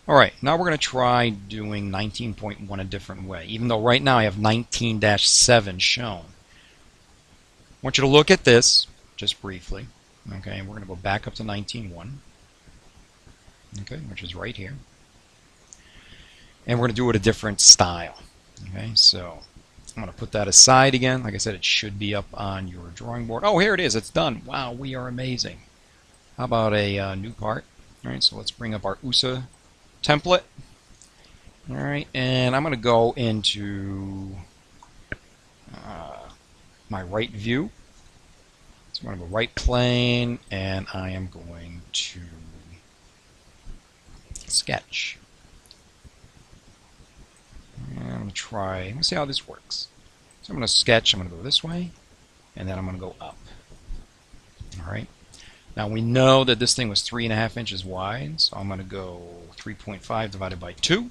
All right, now we're going to try doing 19.1 a different way, even though right now I have 19-7 shown. I want you to look at this just briefly. Okay, we're going to go back up to 19.1, okay, which is right here. And we're going to do it a different style. Okay, so I'm going to put that aside again. Like I said, it should be up on your drawing board. Oh, here it is. It's done. Wow, we are amazing. How about a new part? All right, so let's bring up our USA template. All right, and I'm going to go into my right view. So I'm going to go right plane, and I am going to sketch. And I'm going to try, let's see how this works. So I'm going to sketch, I'm going to go this way, and then I'm going to go up. All right. Now we know that this thing was 3.5 inches wide, so I'm going to go 3.5 divided by 2.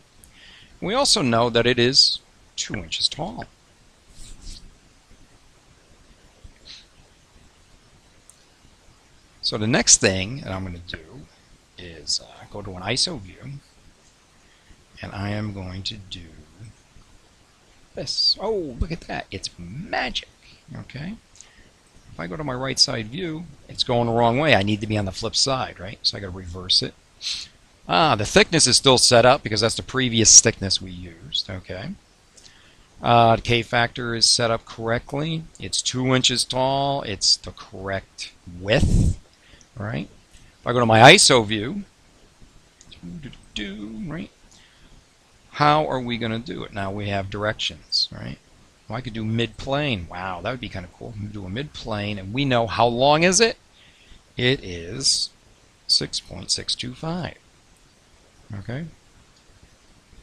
We also know that it is 2 inches tall. So the next thing that I'm going to do is go to an ISO view, and I am going to do this. Oh, look at that. It's magic. Okay. If I go to my right side view, it's going the wrong way. I need to be on the flip side, right? So I got to reverse it. The thickness is still set up because that's the previous thickness we used. Okay. The K factor is set up correctly. It's 2 inches tall. It's the correct width, right? If I go to my ISO view, right? How are we going to do it? Now we have directions, right? Well, I could do mid-plane. Wow, that would be kind of cool. Do a mid-plane, and we know how long is it? It is 6.625. Okay?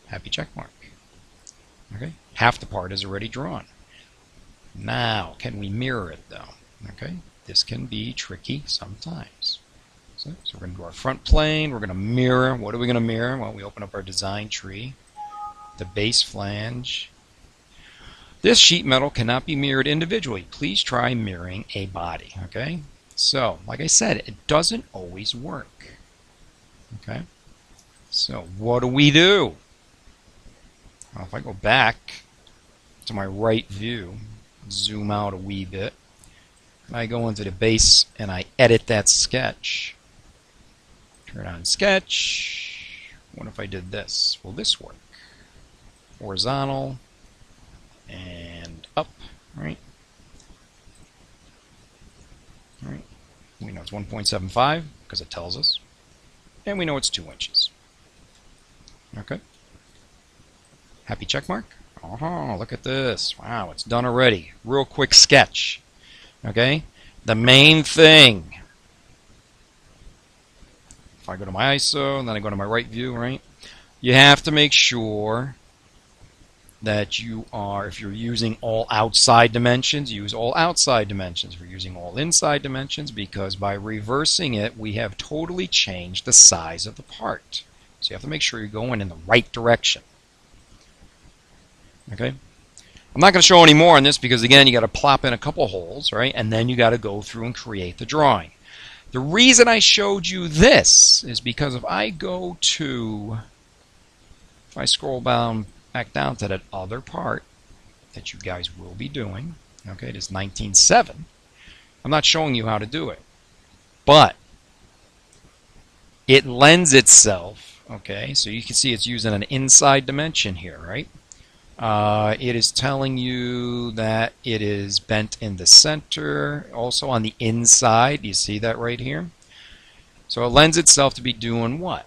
Happy check mark. Okay? Half the part is already drawn. Now, can we mirror it, though? Okay? This can be tricky sometimes. So we're going to do our front plane. We're going to mirror. What are we going to mirror? Well, we open up our design tree. The base flange. This sheet metal cannot be mirrored individually. Please try mirroring a body. Okay? So, like I said, it doesn't always work. Okay? So, what do? Well, if I go back to my right view, zoom out a wee bit, and I go into the base and I edit that sketch. Turn on sketch. What if I did this? Will this work? Horizontal and up, right? All right. We know it's 1.75 because it tells us. And we know it's 2 inches. Okay. Happy check mark? Oh, look at this. Wow, it's done already. Real quick sketch. Okay? The main thing. If I go to my ISO and then I go to my right view, right? You have to make sure that you are, if you're using all outside dimensions, use all outside dimensions. If you're using all inside dimensions, because by reversing it, we have totally changed the size of the part. So you have to make sure you're going in the right direction. Okay? I'm not going to show any more on this because, again, you got to plop in a couple holes, right? And then you got to go through and create the drawing. The reason I showed you this is because if I go to, if I scroll down, back down to that other part that you guys will be doing, okay, it is 19.7. I'm not showing you how to do it, but it lends itself, okay, so you can see it's using an inside dimension here, right? It is telling you that it is bent in the center, also on the inside. You see that right here? So it lends itself to be doing what?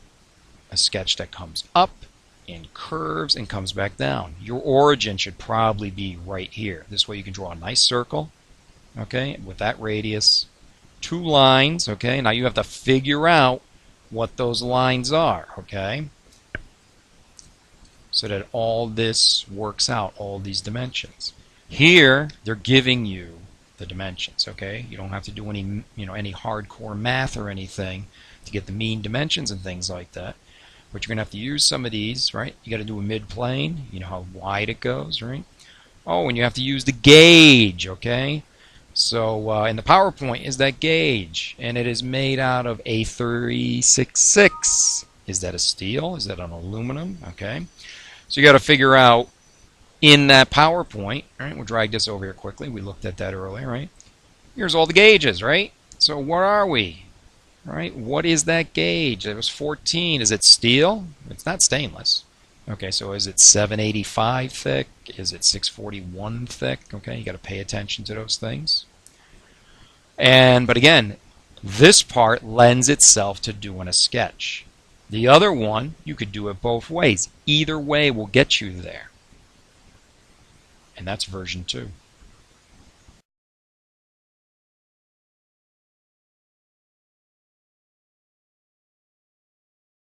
A sketch that comes up in curves and comes back down. Your origin should probably be right here. This way you can draw a nice circle, okay, with that radius. 2 lines, okay? Now you have to figure out what those lines are, okay? So that all this works out, all these dimensions. Here, they're giving you the dimensions, okay? You don't have to do any, any hardcore math or anything to get the mean dimensions and things like that. But you're going to have to use some of these, right? You got to do a mid-plane. You know how wide it goes, right? Oh, and you have to use the gauge, okay? So in the PowerPoint is that gauge, and it is made out of A366. Is that a steel? Is that an aluminum? Okay. So you got to figure out in that PowerPoint, all right, we'll drag this over here quickly. We looked at that earlier, right? Here's all the gauges, right? So what are we? All right, what is that gauge? It was 14. Is it steel? It's not stainless. Okay, so is it 785 thick? Is it 641 thick? Okay, you got to pay attention to those things. But again, this part lends itself to doing a sketch. The other one, you could do it both ways. Either way will get you there. And that's version 2.